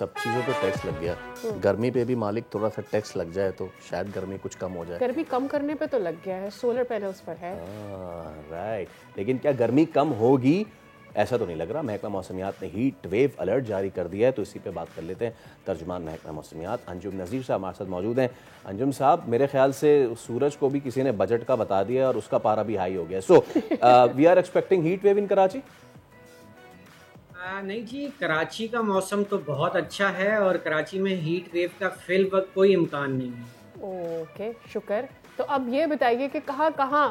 سب چیزوں پہ ٹیکس لگ گیا, گرمی پہ بھی مالک تھوڑا سا ٹیکس لگ جائے تو شاید گرمی کچھ کم ہو جائے. گرمی کم کرنے پہ تو لگ گیا ہے, سولر پینلز پر ہے. رائٹ, لیکن کیا گرمی کم ہوگی؟ ایسا تو نہیں لگ رہا. محکمہ موسمیات نے ہیٹ ویو الرٹ جاری کر دیا ہے, تو اسی پہ بات کر لیتے ہیں. ترجمان محکمہ موسمیات انجم نذیر صاحب ہمارے ساتھ موجود ہیں. انجم صاحب, میرے خیال سے سورج کو بھی کسی نے بجٹ کا بتا دیا اور اس کا پارا بھی ہائی ہو گیا. So we are expecting heat wave in Karachi. نہیں جی, کراچی کا موسم تو بہت اچھا ہے اور کراچی میں ہیٹ ویو کا فی الوقت کوئی امکان نہیں ہے. اوکے, شکر. تو اب یہ بتائیے کہ کہاں کہاں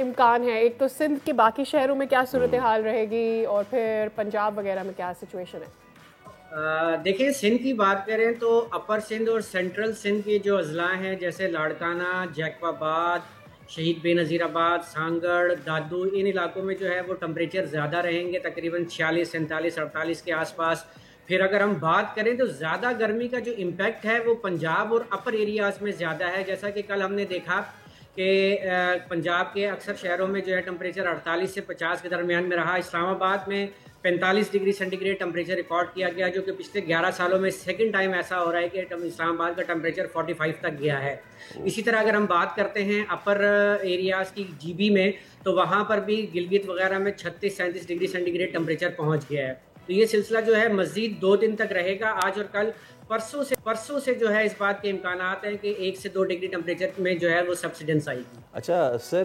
امکان ہے. ایک تو سندھ کے باقی شہروں میں کیا صورتحال رہے گی, اور پھر پنجاب وغیرہ میں کیا سچویشن ہے؟ دیکھیں, سندھ کی بات کریں تو اپر سندھ اور سینٹرل سندھ کے جو اضلاع ہیں جیسے لاڑکانہ, جیکب آباد, شہید بے نظیر آباد, سانگڑ, دادو, ان علاقوں میں جو ہے وہ ٹمپریچر زیادہ رہیں گے, تقریباً 46, 47, 48 کے آس پاس. پھر اگر ہم بات کریں تو زیادہ گرمی کا جو امپیکٹ ہے وہ پنجاب اور اپر ایریاز میں زیادہ ہے. جیسا کہ کل ہم نے دیکھا کہ پنجاب کے اکثر شہروں میں جو ہے ٹمپریچر 48 سے 50 کے درمیان میں رہا. اسلام آباد میں 45 degree centigrade temperature record کیا گیا, جو کہ پچھلے 11 سالوں میں سیکنڈ ٹائم ایسا ہو رہا ہے کہ اسلام آباد کا ٹمپریچر 45 تک گیا ہے. اسی طرح اگر ہم بات کرتے ہیں اپر ایریاز کی جی بی میں, تو وہاں پر بھی گلگت وغیرہ میں 36-37 ڈگری سینٹی گریڈ ٹمپریچر پہنچ گیا ہے. تو یہ سلسلہ جو ہے مزید 2 دن تک رہے گا. آج اور کل پرسوں سے جو ہے اس بات کے امکانات ہیں کہ 1 سے 2 ڈگری ٹمپریچر میں جو ہے وہ سبسیڈنس آئے گی. اچھا سر,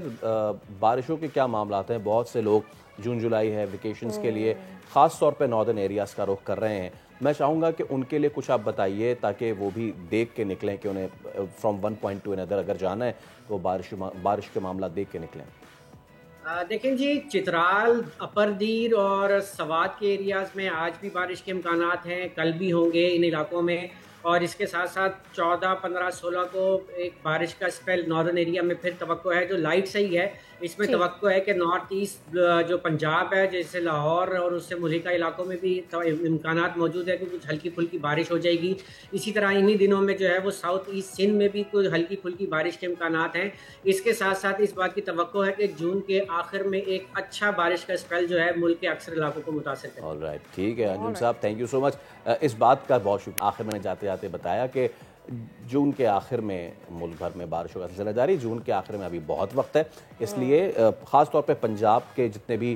بارشوں کے کیا معاملات ہیں؟ بہت سے لوگ جون جولائی ہے ویکیشنز کے لیے خاص طور پہ ناردرن ایریاز کا رخ کر رہے ہیں. میں چاہوں گا کہ ان کے لیے کچھ آپ بتائیے تاکہ وہ بھی دیکھ کے نکلیں کہ انہیں فرام ون پوائنٹ ٹو اندر اگر جانا ہے تو بارش کے معاملات دیکھ کے نکلیں. دیکھیں جی, چترال, اپر دیر اور سوات کے ایریاز میں آج بھی بارش کے امکانات ہیں, کل بھی ہوں گے ان علاقوں میں. اور اس کے ساتھ ساتھ 14, 15, 16 کو ایک بارش کا اسپیل ناردرن ایریا میں پھر توقع ہے, جو لائٹ صحیح ہے. اس میں توقع ہے کہ نارتھ ایسٹ جو پنجاب ہے جیسے لاہور اور اس سے ملکہ علاقوں میں بھی امکانات موجود ہے کہ کچھ ہلکی پھلکی بارش ہو جائے گی. اسی طرح انہی دنوں میں جو ہے وہ ساؤتھ ایسٹ سندھ میں بھی کچھ ہلکی پھلکی بارش کے امکانات ہیں. اس کے ساتھ ساتھ اس بات کی توقع ہے کہ جون کے آخر میں ایک اچھا بارش کا اسپیل جو ہے ملک کے اکثر علاقوں کو متاثر کرے. آلرائٹ, ٹھیک ہے انجم صاحب, تھینک یو سو مچ. اس بات کا بہت شکریہ. آخر میں نے جاتے جاتے بتایا کہ جون کے آخر میں ملک بھر میں بارشوں کا سلسلہ جاری. جون کے آخر میں ابھی بہت وقت ہے, اس لیے خاص طور پہ پنجاب کے جتنے بھی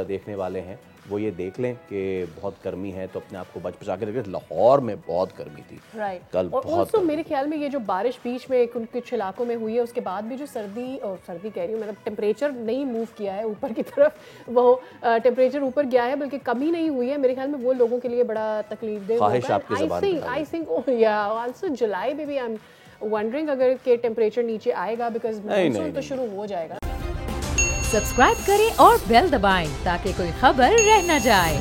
دیکھنے والے ہیں وہ یہ دیکھ لیں کہ بہت گرمی ہے تو اپنے آپ کو بچا کے رکھیں. لاہور میں بہت گرمی تھی کل, بہت. اور میرے خیال میں یہ جو بارش بیچ میں کچھ علاقوں میں ہوئی ہے اس کے بعد بھی جو سردی کہہ رہی ہوں, مطلب ٹیمپریچر نہیں موو کیا ہے اوپر کی طرف, وہ ٹیمپریچر اوپر گیا ہے بلکہ کمی نہیں ہوئی ہے. میرے خیال میں وہ لوگوں کے لیے بڑا تکلیف دہ ہوگا. جولائی میں بھی آئی ایم ونڈرنگ اگر کہ ٹیمپریچر نیچے آئے گا, بیکاز مانسون تو شروع ہو جائے گا. سبسکرائب کریں اور بیل دبائیں تاکہ کوئی خبر رہ نہ جائے.